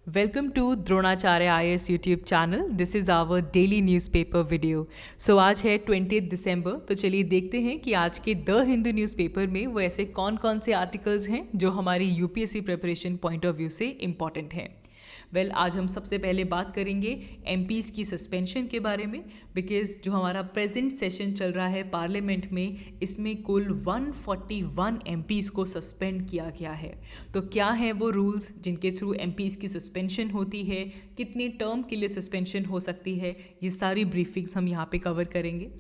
Welcome to Dronacharya IAS YouTube channel. This is our daily newspaper video. So आज है 20 दिसंबर. तो चलिए देखते हैं कि आज के द हिंदू न्यूज़पेपर में वो ऐसे कौन कौन से आर्टिकल्स हैं जो हमारी UPSC preparation point of view से इम्पॉर्टेंट हैं. आज हम सबसे पहले बात करेंगे एमपीज़ की सस्पेंशन के बारे में, बिकॉज जो हमारा प्रेजेंट सेशन चल रहा है पार्लियामेंट में, इसमें कुल 141 एमपीज़ को सस्पेंड किया गया है. तो क्या हैं वो रूल्स जिनके थ्रू एमपीज़ की सस्पेंशन होती है, कितनी टर्म के लिए सस्पेंशन हो सकती है, ये सारी ब्रीफिंग्स हम यहाँ पे कवर करेंगे.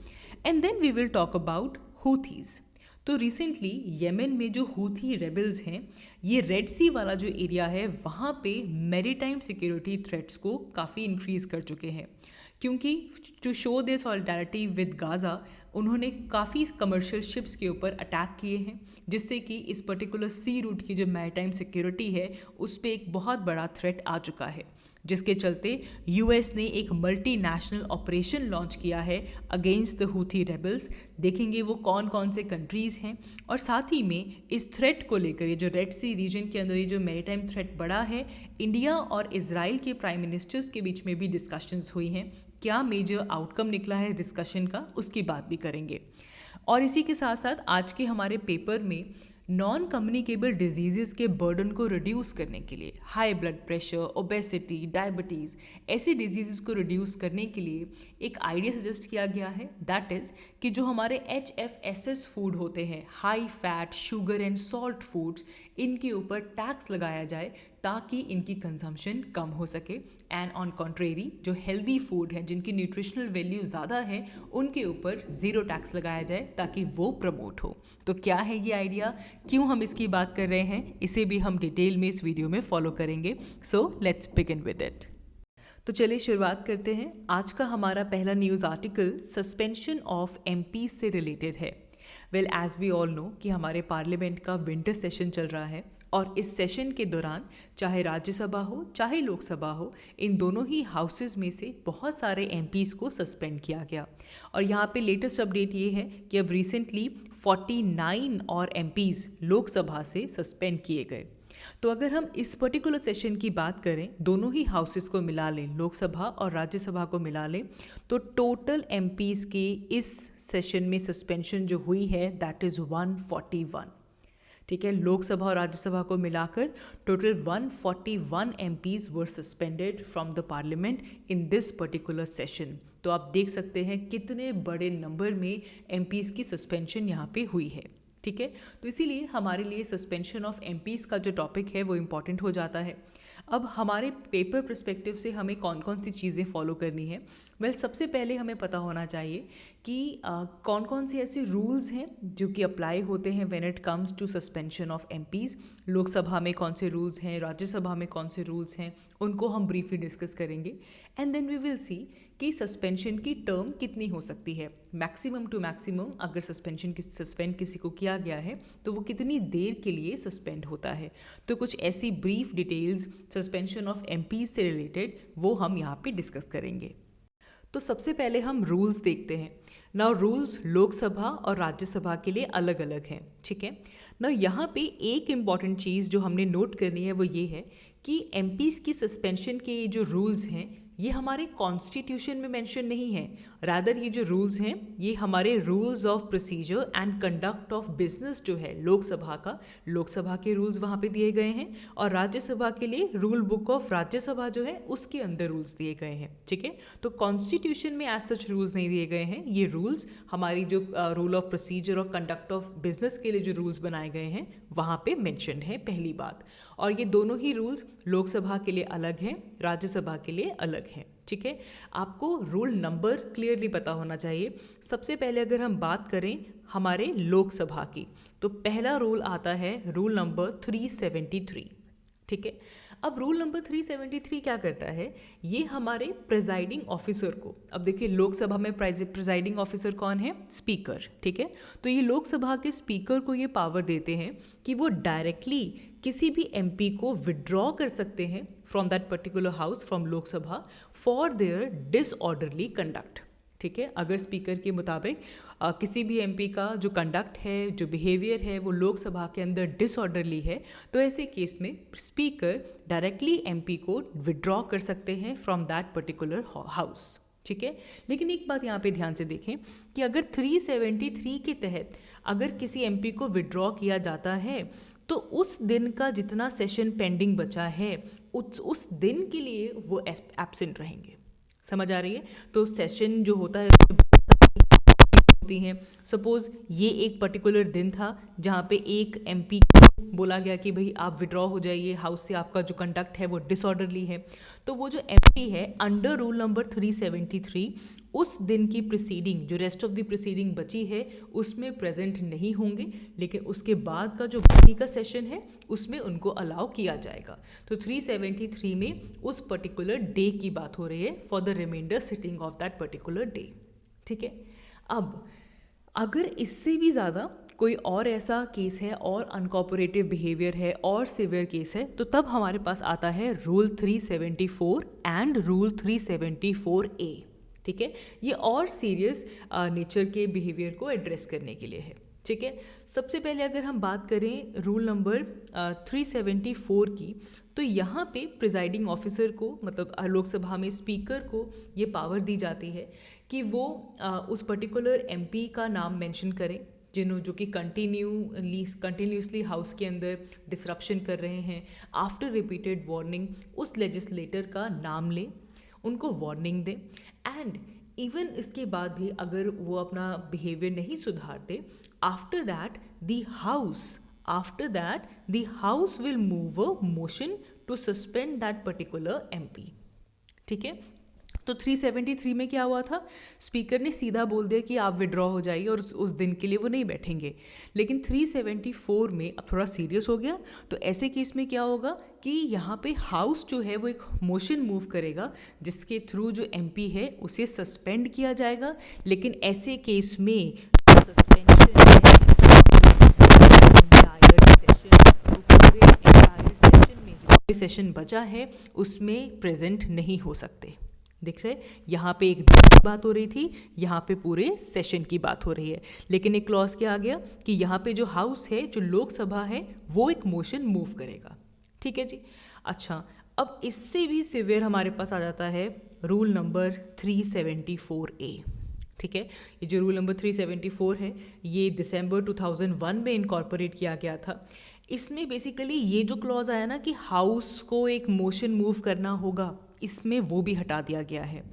And then we will talk about Houthis. तो रिसेंटली येमेन में जो हूथी रेबल्स हैं, ये रेड सी वाला जो एरिया है वहाँ पे मैरीटाइम सिक्योरिटी थ्रेट्स को काफ़ी इंक्रीज़ कर चुके हैं, क्योंकि to show their solidarity with Gaza उन्होंने काफ़ी कमर्शियल शिप्स के ऊपर अटैक किए हैं, जिससे कि इस पर्टिकुलर सी रूट की जो मैरीटाइम सिक्योरिटी है उस पर एक बहुत बड़ा थ्रेट आ चुका है, जिसके चलते यूएस ने एक मल्टीनेशनल ऑपरेशन लॉन्च किया है अगेंस्ट द हूथी रेबल्स. देखेंगे वो कौन कौन से कंट्रीज़ हैं, और साथ ही में इस थ्रेट को लेकर, ये जो रेड सी रीजन के अंदर ये जो मैरीटाइम थ्रेट बढ़ा है, इंडिया और इजराइल के प्राइम मिनिस्टर्स के बीच में भी डिस्कशंस हुई हैं. क्या मेजर आउटकम निकला है डिस्कशन का, उसकी बात भी करेंगे. और इसी के साथ साथ आज के हमारे पेपर में नॉन कम्युनिकेबल डिजीज़ के बर्डन को रिड्यूस करने के लिए, high blood pressure, obesity, diabetes, ऐसी डिजीज़ को रिड्यूस करने के लिए एक आइडिया सजेस्ट किया गया है. दैट इज़ कि जो हमारे HFSS फूड होते हैं, high fat, sugar and salt foods, इनके ऊपर टैक्स लगाया जाए ताकि इनकी कंजम्पशन कम हो सके. एंड ऑन कॉन्ट्रेरी जो हेल्दी फूड हैं, जिनकी न्यूट्रिशनल वैल्यू ज़्यादा है, उनके ऊपर ज़ीरो टैक्स लगाया जाए ताकि वो प्रमोट हो. तो क्या है ये आइडिया, क्यों हम इसकी बात कर रहे हैं, इसे भी हम डिटेल में इस वीडियो में फॉलो करेंगे. So let's begin with it. तो चलिए शुरुआत करते हैं. आज का हमारा पहला news article suspension of MP से रिलेटेड है. एज वी ऑल नो कि हमारे पार्लियामेंट का विंटर सेशन चल रहा है, और इस सेशन के दौरान चाहे राज्यसभा हो चाहे लोकसभा हो, इन दोनों ही हाउसेस में से बहुत सारे एमपीज़ को सस्पेंड किया गया. और यहाँ पे लेटेस्ट अपडेट ये है कि अब रिसेंटली 49 और एमपीज़ लोकसभा से सस्पेंड किए गए. तो अगर हम इस पर्टिकुलर सेशन की बात करें, दोनों ही हाउसेस को मिला लें, लोकसभा और राज्यसभा को मिला लें, तो टोटल एमपीज़ के इस सेशन में सस्पेंशन जो हुई है दैट इज़ 141. ठीक है, लोकसभा और राज्यसभा को मिलाकर total 141 MPs were suspended from the parliament in this particular session. तो आप देख सकते हैं कितने बड़े नंबर में एमपीज़ की सस्पेंशन यहाँ पे हुई है. ठीक है, तो इसीलिए हमारे लिए सस्पेंशन ऑफ एमपीज़ का जो टॉपिक है वो इम्पॉर्टेंट हो जाता है. अब हमारे पेपर पर्सपेक्टिव से हमें कौन कौन सी चीज़ें फॉलो करनी है. सबसे पहले हमें पता होना चाहिए कि कौन कौन से ऐसे रूल्स हैं जो कि अप्लाई होते हैं when it comes to suspension of MPs. Lok Sabha में कौन से रूल्स हैं, राज्यसभा में कौन से रूल्स हैं, उनको हम ब्रीफली डिस्कस करेंगे. And then we will see कि सस्पेंशन की टर्म कितनी हो सकती है, मैक्सिमम टू मैक्सिमम. अगर सस्पेंड किसी को किया गया है तो वो कितनी देर के लिए सस्पेंड होता है. तो कुछ ऐसी brief details suspension of MPs से रिलेटेड वो हम यहाँ पे डिस्कस करेंगे. तो सबसे पहले हम रूल्स देखते हैं. नाउ रूल्स लोकसभा और राज्यसभा के लिए अलग अलग हैं. ठीक है, नाउ यहाँ पे एक इम्पॉर्टेंट चीज़ जो हमने नोट करनी है वो ये है कि एमपीज़ की सस्पेंशन के जो रूल्स हैं ये हमारे कॉन्स्टिट्यूशन में मेंशन नहीं है. रादर ये जो रूल्स हैं ये हमारे rules of procedure and conduct of business जो है लोकसभा का, लोकसभा के रूल्स वहाँ पे दिए गए हैं, और राज्यसभा के लिए रूल बुक ऑफ राज्यसभा जो है उसके अंदर रूल्स दिए गए हैं. ठीक है, तो कॉन्स्टिट्यूशन में एज सच रूल्स नहीं दिए गए हैं. ये रूल्स हमारी जो रूल ऑफ प्रोसीजर और कंडक्ट ऑफ बिजनेस के लिए जो रूल्स बनाए गए हैं वहाँ पे मेंशन्ड है, पहली बात. और ये दोनों ही रूल्स लोकसभा के लिए अलग हैं, राज्यसभा के लिए अलग हैं. ठीक है, आपको रूल नंबर क्लियरली पता होना चाहिए. सबसे पहले अगर हम बात करें हमारे लोकसभा की, तो पहला रूल आता है रूल नंबर 373. ठीक है, अब रूल नंबर 373 क्या करता है, ये हमारे प्रिजाइडिंग ऑफिसर को, अब देखिए लोकसभा में प्रिजाइडिंग ऑफिसर कौन है, स्पीकर. ठीक है, तो ये लोकसभा के स्पीकर को ये पावर देते हैं कि वो डायरेक्टली किसी भी एमपी को विड्रॉ कर सकते हैं from that particular house, from Lok Sabha, for their disorderly conduct. ठीक है। अगर स्पीकर के मुताबिक किसी भी एमपी का जो कंडक्ट है, जो बिहेवियर है, वो लोकसभा के अंदर डिसऑर्डरली है, तो ऐसे केस में स्पीकर डायरेक्टली एमपी को विड्रॉ कर सकते हैं फ्रॉम दैट पर्टिकुलर हाउस, ठीक है। लेकिन एक बात यहाँ पे ध्यान से देखें कि अगर 373 के तहत अगर किसी एमपी को विड्रॉ किया जाता है तो उस दिन का जितना सेशन पेंडिंग बचा है उस दिन के लिए वो एब्सेंट रहेंगे। समझ आ रही है? तो सेशन जो होता है होती हैं। सपोज ये एक पर्टिकुलर दिन था जहाँ पे एक एमपी को बोला गया कि भाई आप विड्रॉ हो जाइए, हाउस से आपका जो कंडक्ट है वो डिसऑर्डरली है। तो वो जो एमपी है अंडर रूल नंबर 373 उस दिन की प्रोसीडिंग, जो रेस्ट ऑफ द प्रोसीडिंग बची है, उसमें प्रेजेंट नहीं होंगे, लेकिन उसके बाद का जो बाकी का सेशन है उसमें उनको अलाउ किया जाएगा। तो 373 में उस पर्टिकुलर डे की बात हो रही है, for the remainder sitting of that particular day, ठीक है। अब अगर इससे भी ज़्यादा कोई और ऐसा केस है और अनकॉपरेटिव बिहेवियर है और सिवियर केस है, तो तब हमारे पास आता है रूल 374 एंड रूल 374A, ठीक है। ये और सीरियस नेचर के बिहेवियर को एड्रेस करने के लिए है, ठीक है। सबसे पहले अगर हम बात करें रूल नंबर 374 की, तो यहाँ पे प्रिजाइडिंग ऑफिसर को, मतलब लोकसभा में स्पीकर को ये पावर दी जाती है कि वो उस पर्टिकुलर एमपी का नाम मेंशन करें जो कि कंटिन्यूसली हाउस के अंदर डिसरप्शन कर रहे हैं। आफ्टर रिपीटेड वार्निंग उस लेजिस्लेटर का नाम लें, उनको वार्निंग दें, एंड इवन इसके बाद भी अगर वो अपना बिहेवियर नहीं सुधारते, after that the house will move a motion to suspend that particular MP, ठीक है। तो 373 में क्या हुआ था, स्पीकर ने सीधा बोल दिया कि आप विड्रॉ हो जाइए और उस दिन के लिए वो नहीं बैठेंगे। लेकिन 374 में अब थोड़ा सीरियस हो गया, तो ऐसे केस में क्या होगा कि यहाँ पे हाउस जो है वो एक मोशन मूव करेगा जिसके थ्रू जो एमपी है उसे सस्पेंड किया जाएगा। लेकिन ऐसे केस में सस्पेंशन सेशन बचा है उसमें प्रेजेंट नहीं हो सकते। दिख रहे, यहाँ पे एक दिन की बात हो रही थी, यहाँ पे पूरे सेशन की बात हो रही है। लेकिन एक क्लॉज क्या आ गया कि यहाँ पे जो हाउस है, जो लोकसभा है, वो एक मोशन मूव करेगा, ठीक है जी। अच्छा, अब इससे भी सिवियर हमारे पास आ जाता है रूल नंबर 374A, ठीक है। ये जो रूल नंबर 374 है ये दिसंबर 2001 में इनकॉर्पोरेट किया गया था। इसमें बेसिकली ये जो क्लॉज आया ना कि हाउस को एक मोशन मूव करना होगा, इसमें वो भी हटा दिया गया है।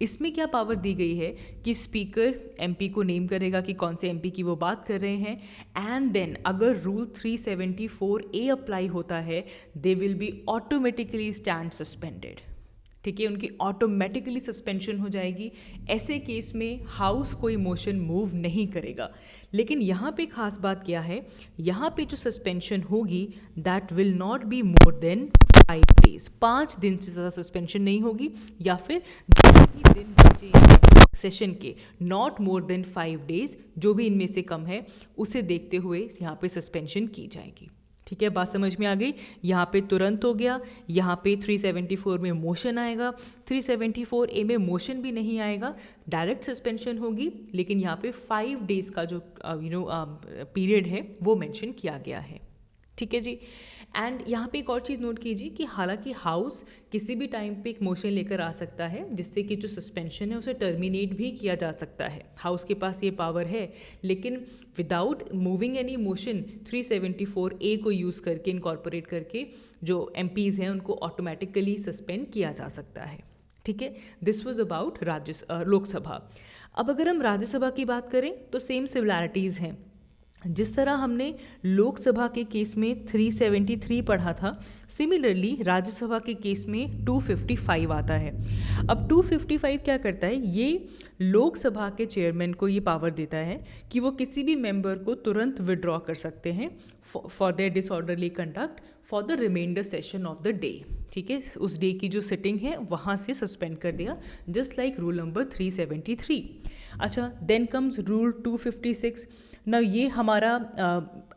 इसमें क्या पावर दी गई है कि स्पीकर एमपी को नेम करेगा कि कौन से एमपी की वो बात कर रहे हैं, एंड देन अगर रूल 374A अप्लाई होता है, they will be automatically stand suspended, ठीक है। उनकी ऑटोमेटिकली सस्पेंशन हो जाएगी। ऐसे केस में हाउस कोई मोशन मूव नहीं करेगा। लेकिन यहाँ पे खास बात क्या है, यहाँ पे जो सस्पेंशन होगी that will not be more than 5 days, 5 दिन से ज़्यादा सस्पेंशन नहीं होगी, या फिर जितने दिन बचे सेशन के, नॉट मोर देन 5 days, जो भी इनमें से कम है उसे देखते हुए यहाँ पे सस्पेंशन की जाएगी, ठीक है। बात समझ में आ गई? यहाँ पे तुरंत हो गया, यहाँ पे 374 में मोशन आएगा, 374A में मोशन भी नहीं आएगा, डायरेक्ट सस्पेंशन होगी। लेकिन यहाँ पे 5 days का जो पीरियड है वो मेंशन किया गया है, ठीक है जी। एंड यहाँ पे एक और चीज़ नोट कीजिए कि हालांकि हाउस किसी भी टाइम पे एक मोशन लेकर आ सकता है जिससे कि जो सस्पेंशन है उसे टर्मिनेट भी किया जा सकता है, हाउस के पास ये पावर है। लेकिन without moving any motion 374A को यूज़ करके, इनकॉर्पोरेट करके, जो एमपीज़ हैं उनको ऑटोमेटिकली सस्पेंड किया जा सकता है, ठीक है। This was about Lok Sabha. अब अगर हम राज्यसभा की बात करें तो सेम सिमिलैरिटीज़ हैं। जिस तरह हमने लोकसभा के केस में 373 पढ़ा था, सिमिलरली राज्यसभा के केस में 255 आता है। अब 255 क्या करता है, ये लोकसभा के चेयरमैन को ये पावर देता है कि वो किसी भी मेंबर को तुरंत विड्रॉ कर सकते हैं for their disorderly conduct for the remainder session of the day, ठीक है। उस डे की जो सिटिंग है वहाँ से सस्पेंड कर दिया, जस्ट लाइक रूल नंबर 373। अच्छा, देन कम्स रूल 256। ना ये हमारा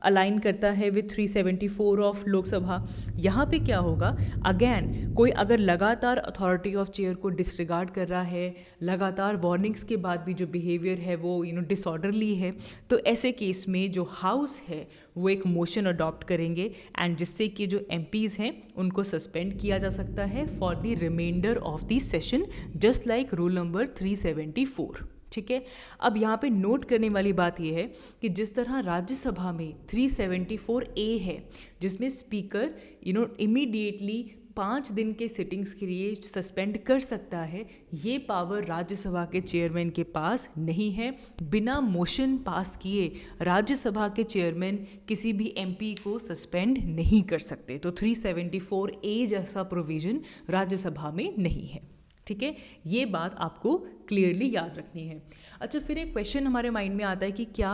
अलाइन करता है विथ 374 ऑफ लोकसभा। यहाँ पे क्या होगा, अगेन कोई अगर लगातार अथॉरिटी ऑफ चेयर को डिसरिगार्ड कर रहा है, लगातार वार्निंग्स के बाद भी जो बिहेवियर है वो डिसऑर्डरली है, तो ऐसे केस में जो हाउस है वो एक मोशन अडॉप्ट करेंगे एंड जिससे कि जो एमपीज़ हैं उनको सस्पेंड किया जा सकता है for the remainder of the session, just like rule number 374। ठीक है, अब यहाँ पे नोट करने वाली बात यह है कि जिस तरह राज्यसभा में 374A है जिसमें स्पीकर इमीडिएटली 5 दिन के सिटिंग्स के लिए सस्पेंड कर सकता है, ये पावर राज्यसभा के चेयरमैन के पास नहीं है। बिना मोशन पास किए राज्यसभा के चेयरमैन किसी भी एमपी को सस्पेंड नहीं कर सकते। तो 374A जैसा प्रोविज़न राज्यसभा में नहीं है। ठीक है, ये बात आपको क्लियरली याद रखनी है। अच्छा, फिर एक क्वेश्चन हमारे माइंड में आता है कि क्या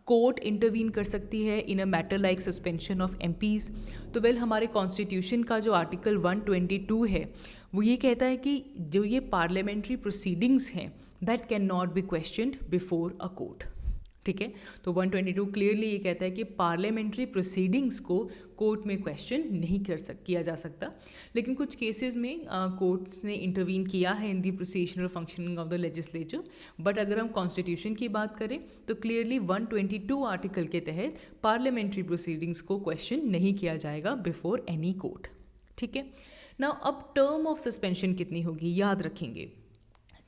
कोर्ट इंटरवीन कर सकती है in a matter like suspension of MPs. तो वेल, हमारे कॉन्स्टिट्यूशन का जो आर्टिकल 122 है वो ये कहता है कि जो ये पार्लियामेंट्री प्रोसीडिंग्स हैं that can not be questioned before a court. ठीक है, तो 122 क्लियरली ये कहता है कि पार्लियामेंट्री प्रोसीडिंग्स को कोर्ट में क्वेश्चन नहीं किया जा सकता। लेकिन कुछ केसेस में कोर्ट्स ने इंटरवीन किया है in the procedural functioning of the legislature. But अगर हम कॉन्स्टिट्यूशन की बात करें तो क्लियरली 122 आर्टिकल के तहत पार्लियामेंट्री प्रोसीडिंग्स को क्वेश्चन नहीं किया जाएगा बिफोर एनी कोर्ट। ठीक है, नाउ अब टर्म ऑफ सस्पेंशन कितनी होगी याद रखेंगे।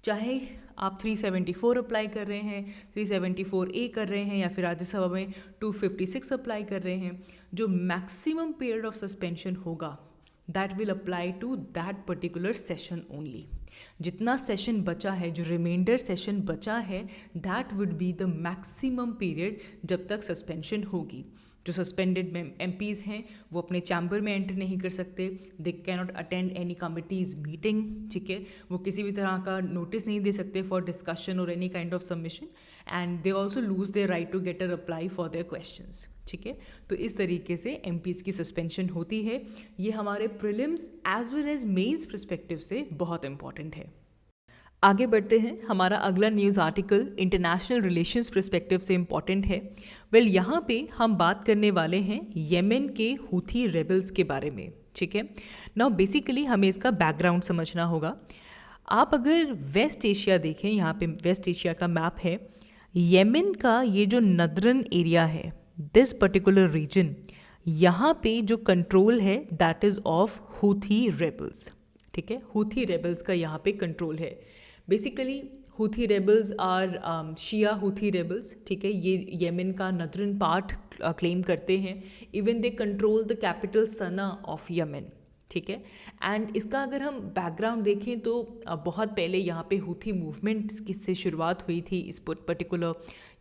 चाहे आप 374 अप्लाई कर रहे हैं, 374A कर रहे हैं या फिर राज्यसभा में 256 अप्लाई कर रहे हैं, जो मैक्सिमम पीरियड ऑफ सस्पेंशन होगा that will apply to that particular session only. जितना सेशन बचा है, जो रिमाइंडर सेशन बचा है, that would be the maximum period जब तक सस्पेंशन होगी। जो सस्पेंडेड एमपीज़ हैं वो अपने चैम्बर में एंटर नहीं कर सकते, they cannot attend any committees meeting. ठीक है, वो किसी भी तरह का नोटिस नहीं दे सकते फॉर डिस्कशन और any kind of submission, and they also lose their right to get a reply for their questions. ठीक है, तो इस तरीके से एमपीज़ की सस्पेंशन होती है। ये हमारे prelims as well as mains perspective से बहुत इंपॉर्टेंट है। आगे बढ़ते हैं, हमारा अगला news article international relations perspective से इम्पॉर्टेंट है। वेल, यहाँ पे हम बात करने वाले हैं येमेन के हूथी रेबल्स के बारे में। ठीक है, नाउ बेसिकली हमें इसका बैकग्राउंड समझना होगा। आप अगर वेस्ट एशिया देखें, यहाँ पे वेस्ट एशिया का मैप है, येमेन का ये जो नदरन एरिया है, दिस पर्टिकुलर रीजन, यहाँ पे जो कंट्रोल है that is of Houthi rebels. ठीक है, हूथी रेबल्स का यहाँ पे कंट्रोल है। Basically Houthi rebels are Shia Houthi rebels. ठीक है, ये येमेन का नदरन पार्ट क्लेम करते हैं। Even they control the capital Sana of Yemen. ठीक है, एंड इसका अगर हम बैकग्राउंड देखें तो बहुत पहले यहाँ पे हूथी मूवमेंट्स से शुरुआत हुई थी इस पर्टिकुलर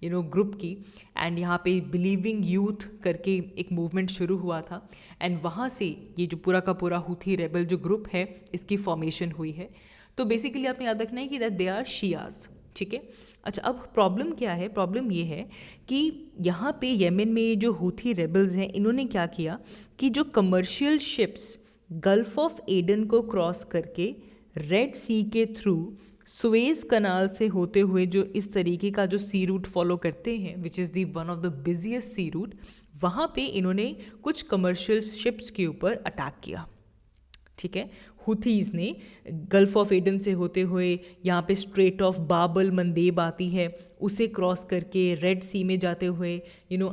ग्रुप की, एंड यहाँ पे बिलीविंग यूथ करके एक मूवमेंट शुरू हुआ था, एंड वहाँ से ये जो पूरा का पूरा हूथी रेबल जो ग्रुप है इसकी फॉर्मेशन हुई है। तो बेसिकली आपने याद रखना है कि दैट दे आर शियाज। ठीक है, अच्छा, अब प्रॉब्लम क्या है? प्रॉब्लम ये है कि यहाँ पे येमेन में जो हूथी रेबल्स हैं इन्होंने क्या किया कि जो commercial ships gulf of Aiden को क्रॉस करके रेड सी के थ्रू सुएज कनाल से होते हुए जो इस तरीके का जो सी रूट फॉलो करते हैं, which is the one of the busiest sea route, वहाँ पे इन्होंने कुछ कमर्शियल शिप्स के ऊपर अटैक किया। ठीक है, हुथीज़ ने गल्फ ऑफ एडन से होते हुए यहाँ पे स्ट्रेट ऑफ बाबल मंदेब आती है, उसे क्रॉस करके रेड सी में जाते हुए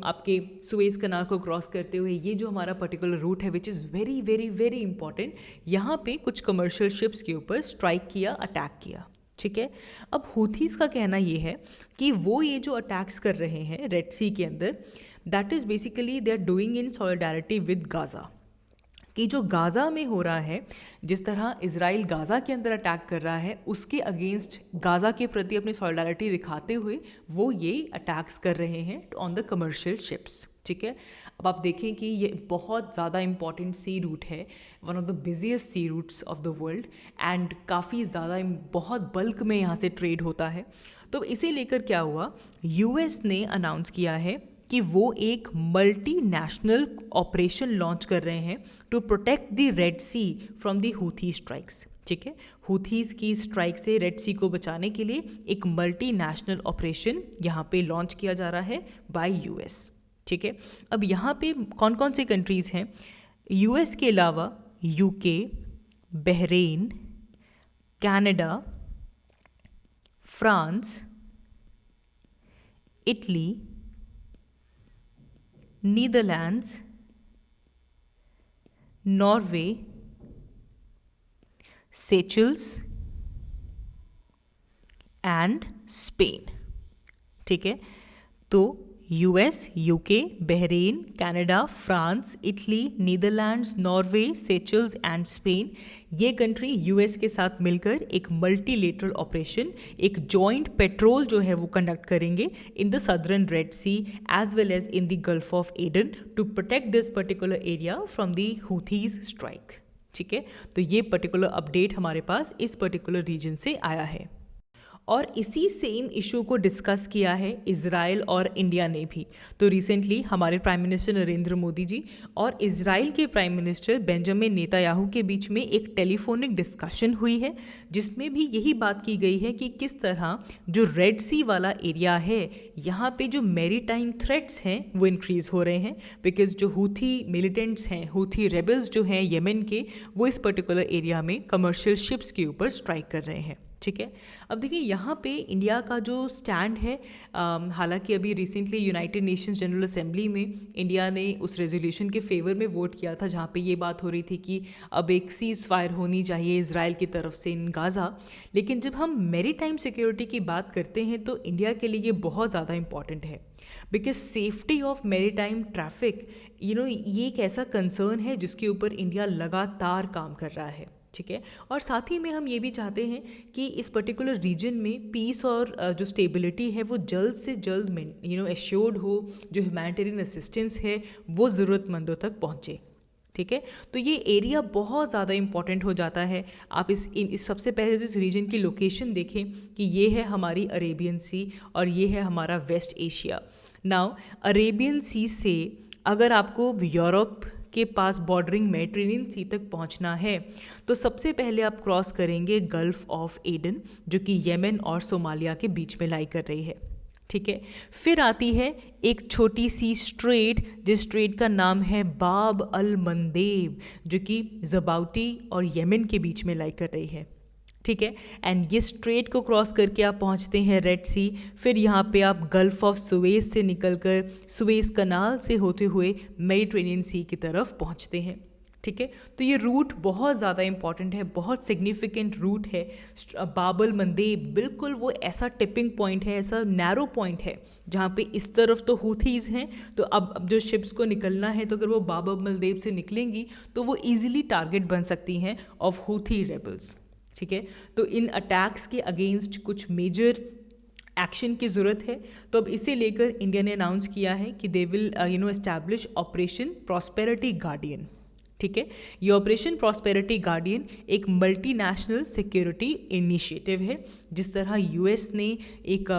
आपके सुएज कनाल को क्रॉस करते हुए ये जो हमारा पर्टिकुलर रूट है which is very very very important, यहाँ पे कुछ कमर्शियल शिप्स के ऊपर स्ट्राइक किया, अटैक किया। ठीक है, अब हुथीज़ का कहना ये है कि वो ये जो अटैक्स कर रहे हैं रेड सी के अंदर, that is basically they are doing in solidarity with Gaza, कि जो गाज़ा में हो रहा है, जिस तरह इजराइल गाज़ा के अंदर अटैक कर रहा है उसके अगेंस्ट गाज़ा के प्रति अपनी सॉलिडारिटी दिखाते हुए वो ये अटैक्स कर रहे हैं ऑन द कमर्शियल शिप्स। ठीक है, अब आप देखें कि ये बहुत ज़्यादा इंपॉर्टेंट सी रूट है, one of the busiest sea routes of the world, and काफ़ी ज़्यादा बहुत बल्क में यहाँ से ट्रेड होता है। तो इसे लेकर क्या हुआ, यूएस ने अनाउंस किया है कि वो एक मल्टी नेशनल ऑपरेशन लॉन्च कर रहे हैं to protect the Red Sea from the Houthi strikes. ठीक है, हूथीज़ की स्ट्राइक से रेड सी को बचाने के लिए एक मल्टी नेशनल ऑपरेशन यहाँ पे लॉन्च किया जा रहा है बाय यूएस। ठीक है। अब यहाँ पे कौन कौन से कंट्रीज़ हैं? यूएस के अलावा UK, Bahrain, Canada, France, Italy, Netherlands, Norway, Seychelles and Spain. ठीक है, तो US, UK, Bahrain, Canada, France, Italy, Netherlands, Norway, Seychelles and Spain, ये कंट्री यूएस के साथ मिलकर एक मल्टीलेटरल ऑपरेशन, एक जॉइंट पेट्रोल जो है वो कंडक्ट करेंगे in the southern Red Sea as well as in the Gulf of Aden to protect this particular area from the Houthis strike. ठीक है, तो ये पर्टिकुलर अपडेट हमारे पास इस पर्टिकुलर रीजन से आया है। और इसी सेम इशू को डिस्कस किया है इज़राइल और इंडिया ने भी। तो रिसेंटली हमारे प्राइम मिनिस्टर नरेंद्र मोदी जी और इज़राइल के प्राइम मिनिस्टर बेंजामिन नेतान्याहू के बीच में एक टेलीफोनिक डिस्कशन हुई है, जिसमें भी यही बात की गई है कि किस तरह जो रेड सी वाला एरिया है, यहाँ पे जो मैरीटाइम थ्रेट्स हैं वो इंक्रीज़ हो रहे हैं, बिकॉज जो हूथी मिलिटेंट्स हैं, हूथी रेबल्स जो हैं येमेन के, वो इस पर्टिकुलर एरिया में कमर्शियल शिप्स के ऊपर स्ट्राइक कर रहे हैं। ठीक है, अब देखिए यहाँ पे इंडिया का जो स्टैंड है, हालांकि अभी recently United Nations general assembly में इंडिया ने उस रेजोल्यूशन के फेवर में वोट किया था, जहाँ पे ये बात हो रही थी कि अब एक सीज फायर होनी चाहिए इजराइल की तरफ से इन गाज़ा। लेकिन जब हम मैरीटाइम सिक्योरिटी की बात करते हैं तो इंडिया के लिए ये बहुत ज़्यादा इंपॉर्टेंट है, because safety of maritime traffic ये एक ऐसा कंसर्न है जिसके ऊपर इंडिया लगातार काम कर रहा है। ठीक है, और साथ ही में हम ये भी चाहते हैं कि इस पर्टिकुलर रीजन में पीस और जो स्टेबिलिटी है वो जल्द से जल्द एश्योर्ड हो, जो ह्यूमैनिटेरियन असिस्टेंस है वो ज़रूरतमंदों तक पहुँचे। ठीक है, तो ये एरिया बहुत ज़्यादा इंपॉर्टेंट हो जाता है। आप इस सबसे पहले तो इस रीजन की लोकेशन देखें कि ये है हमारी अरेबियन सी और ये है हमारा वेस्ट एशिया। नाउ अरेबियन सी से अगर आपको यूरोप के पास बॉर्डरिंग मेडिटेरेनियन सी तक पहुंचना है तो सबसे पहले आप क्रॉस करेंगे गल्फ ऑफ एडन, जो कि येमेन और सोमालिया के बीच में लाई कर रही है। ठीक है, फिर आती है एक छोटी सी स्ट्रेट, जिस स्ट्रेट का नाम है बाब अल मंदेब, जो कि ज़बाउटी और येमेन के बीच में लाई कर रही है। ठीक है, एंड ये स्ट्रेट को क्रॉस करके आप पहुंचते हैं रेड सी। फिर यहाँ पे आप गल्फ ऑफ सुवेज से निकलकर सुवेज कनाल से होते हुए मेडिटेरेनियन सी की तरफ पहुंचते हैं। ठीक है, तो ये रूट बहुत ज़्यादा इंपॉर्टेंट है, बहुत सिग्निफिकेंट रूट है। बाबल मंदेब बिल्कुल वो ऐसा टिपिंग पॉइंट है, ऐसा नैरो पॉइंट है जहाँ पे इस तरफ तो हूथीज़ हैं, तो अब जो शिप्स को निकलना है तो अगर वो बाबल मंदेब से निकलेंगी तो वो ईजिली टारगेट बन सकती हैं ऑफ हूथी रेबल्स। ठीक है, तो इन अटैक्स के अगेंस्ट कुछ मेजर एक्शन की ज़रूरत है। तो अब इसे लेकर इंडिया ने अनाउंस किया है कि they will establish Operation Prosperity Guardian. ठीक है, ये ऑपरेशन प्रॉस्पेरिटी गार्डियन एक मल्टीनेशनल सिक्योरिटी इनिशिएटिव है। जिस तरह यूएस ने एक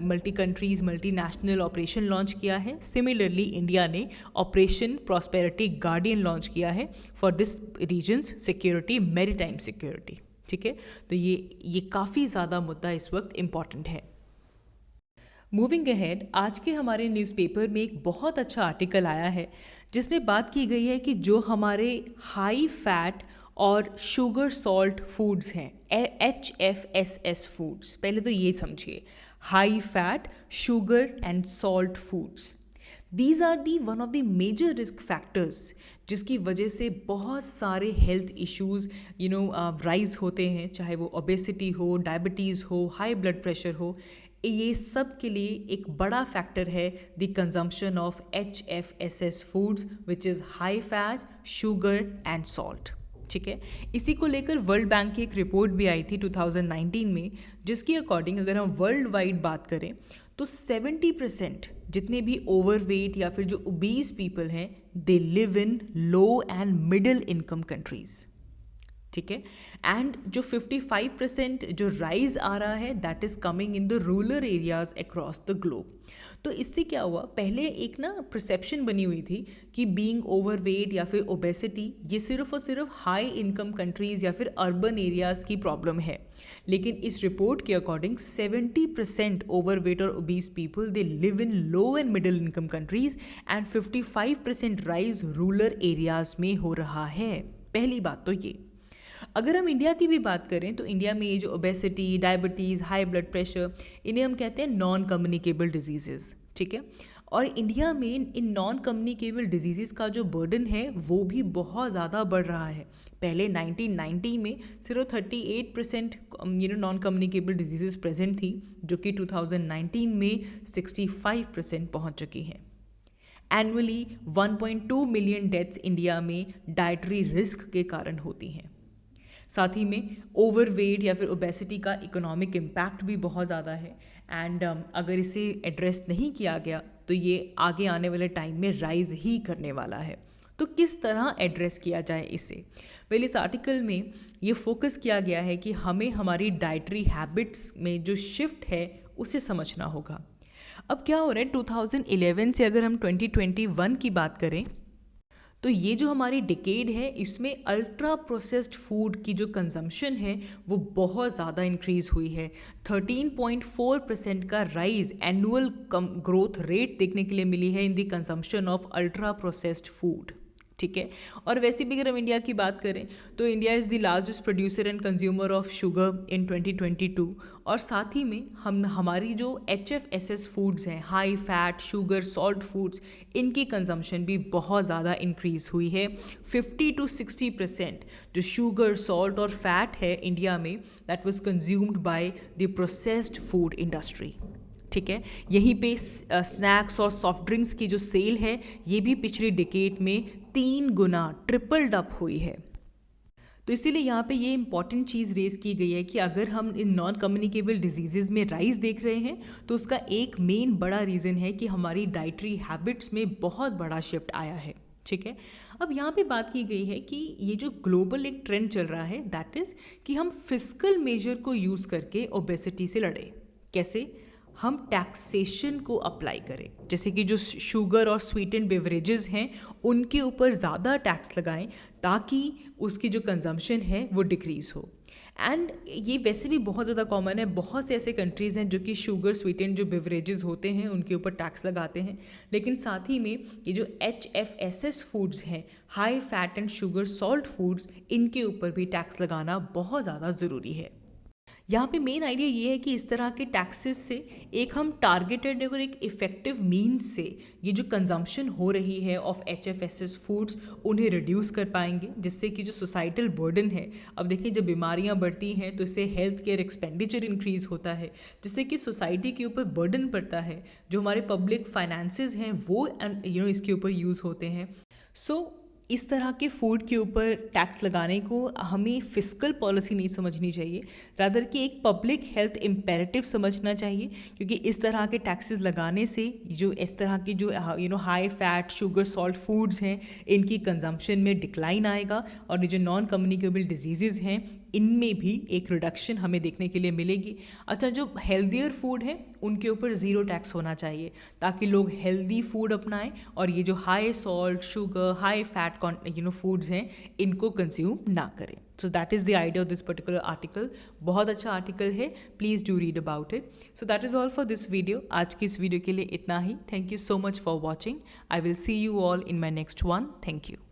multi countries multinational operation launch किया है, सिमिलरली इंडिया ने ऑपरेशन प्रॉस्पेरिटी गार्डियन लॉन्च किया है for this region's security, maritime security. ठीक है, तो ये काफ़ी ज़्यादा मुद्दा इस वक्त इम्पॉर्टेंट है। मूविंग अहेड, आज के हमारे न्यूज़पेपर में एक बहुत अच्छा आर्टिकल आया है जिसमें बात की गई है कि जो हमारे हाई फैट और शुगर सॉल्ट फूड्स हैं, HFSS फूड्स, पहले तो ये समझिए, high fat, sugar and salt foods, these are the one of the major risk factors जिसकी वजह से बहुत सारे हेल्थ इश्यूज़ राइज होते हैं, चाहे वो ओबेसिटी हो, डायबिटीज़ हो, हाई ब्लड प्रेशर हो। ये सब के लिए एक बड़ा फैक्टर है the consumption of HFSS foods which is high fat, sugar and salt. ठीक है, इसी को लेकर वर्ल्ड बैंक की एक रिपोर्ट भी आई थी 2019 में, जिसके अकॉर्डिंग अगर हम वर्ल्ड वाइड बात करें तो 70% जितने भी ओवरवेट या फिर जो ओबीज पीपल हैं, they live in low and middle income countries. ठीक है। एंड जो 55% जो राइज आ रहा है that is coming in the rural areas across the globe. तो इससे क्या हुआ, पहले एक ना परसेप्शन बनी हुई थी कि बीइंग ओवरवेट या फिर ओबेसिटी ये सिर्फ और सिर्फ हाई इनकम कंट्रीज़ या फिर अर्बन एरियाज़ की प्रॉब्लम है। लेकिन इस रिपोर्ट के अकॉर्डिंग 70% ओवरवेट और obese people they live in low and middle income countries and 55% rise rural areas में हो रहा है। पहली बात तो ये। अगर हम इंडिया की भी बात करें तो इंडिया में ये जो obesity, diabetes, high blood pressure, इन्हें हम कहते हैं नॉन कम्युनिकेबल डिजीज़ेज़, ठीक है। और इंडिया में इन नॉन कम्युनिकेबल डिजीज़ेज़ का जो बर्डन है वो भी बहुत ज़्यादा बढ़ रहा है। पहले 1990 में सिर्फ 38% नॉन कम्युनिकेबल डिजीज़ेज़ प्रेजेंट थी, जो कि 2019 में 65% पहुँच चुकी हैं। एनुअली 1.2 मिलियन डेथ्स इंडिया में डाइटरी रिस्क के कारण होती हैं। साथ ही में ओवरवेट या फिर ओबेसिटी का इकोनॉमिक इम्पैक्ट भी बहुत ज़्यादा है। एंड अगर इसे एड्रेस नहीं किया गया तो ये आगे आने वाले टाइम में राइज ही करने वाला है। तो किस तरह एड्रेस किया जाए इसे? वेल, इस आर्टिकल में ये फोकस किया गया है कि हमें हमारी डाइटरी हैबिट्स में जो शिफ्ट है उसे समझना होगा। अब क्या हो रहा है, 2011 से अगर हम 2021 की बात करें तो ये जो हमारी डिकेड है इसमें अल्ट्रा प्रोसेस्ड फूड की जो कंजम्पशन है वो बहुत ज़्यादा इंक्रीज़ हुई है। 13.4% का राइज एनुअल ग्रोथ रेट देखने के लिए मिली है in the consumption of ultra processed food, ठीक है। और वैसे भी अगर हम इंडिया की बात करें तो India is the largest producer and consumer of sugar in 2022। और साथ ही में हमारी जो HFSS फूड्स हैं, high fat sugar salt foods, इनकी कंजम्पशन भी बहुत ज़्यादा इंक्रीज़ हुई है। 50 to 60% जो शुगर सॉल्ट और फैट है इंडिया में that was consumed by the processed food industry, ठीक है। यहीं पे स्नैक्स और सॉफ्ट ड्रिंक्स की जो सेल है ये भी पिछली डिकेड में 3 गुना ट्रिपल्ड अप हुई है। तो इसीलिए यहाँ पे ये इंपॉर्टेंट चीज़ रेज की गई है कि अगर हम इन नॉन कम्युनिकेबल डिजीज़ेज़ में राइज देख रहे हैं तो उसका एक मेन बड़ा रीज़न है कि हमारी डाइटरी हैबिट्स में बहुत बड़ा शिफ्ट आया है, ठीक है। अब यहाँ पे बात की गई है कि ये जो ग्लोबल एक ट्रेंड चल रहा है दैट इज़ कि हम फिस्कल मेजर को यूज़ करके ओबेसिटी से लड़े। कैसे? हम टैक्सेशन को अप्लाई करें, जैसे कि जो शुगर और स्वीटेंड बेवरेजेस हैं उनके ऊपर ज़्यादा टैक्स लगाएं ताकि उसकी जो कंजम्पशन है वो डिक्रीज़ हो। एंड ये वैसे भी बहुत ज़्यादा कॉमन है, बहुत से ऐसे कंट्रीज़ हैं जो कि शुगर स्वीटेंड जो बेवरेजेस होते हैं उनके ऊपर टैक्स लगाते हैं। लेकिन साथ ही में ये जो HFSS फूड्स हैं, high fat and sugar salt foods, इनके ऊपर भी टैक्स लगाना बहुत ज़्यादा ज़रूरी है। यहाँ पे मेन आइडिया ये है कि इस तरह के टैक्सेस से एक हम टारगेटेड और एक इफ़ेक्टिव मीन्स से ये जो कंजम्पशन हो रही है ऑफ HFSS फूड्स उन्हें रिड्यूस कर पाएंगे, जिससे कि जो सोसाइटल बर्डन है, अब देखिए जब बीमारियाँ बढ़ती हैं तो इससे हेल्थ केयर एक्सपेंडिचर इंक्रीज़ होता है, जिससे कि सोसाइटी के ऊपर बर्डन पड़ता है। जो हमारे पब्लिक फाइनेंसेस हैं वो इसके ऊपर यूज़ होते हैं। इस तरह के फूड के ऊपर टैक्स लगाने को हमें फिस्कल पॉलिसी नहीं समझनी चाहिए, रादर कि एक पब्लिक हेल्थ इम्पेरेटिव समझना चाहिए, क्योंकि इस तरह के टैक्सेस लगाने से जो इस तरह की जो high fat sugar salt foods हैं इनकी कंजम्पशन में डिक्लाइन आएगा और ये जो नॉन कम्युनिकेबल डिजीज़ेज़ हैं इनमें भी एक रिडक्शन हमें देखने के लिए मिलेगी। अच्छा, जो हेल्दियर फूड है उनके ऊपर ज़ीरो टैक्स होना चाहिए ताकि लोग हेल्दी फूड अपनाएं और ये जो high salt sugar high fat foods हैं इनको कंज्यूम ना करें। So that is the idea of this particular article. बहुत अच्छा आर्टिकल है, please do read about it. So that is all for this video. आज की इस वीडियो के लिए इतना ही। Thank you so much for watching. I will see you all in my next one. Thank you.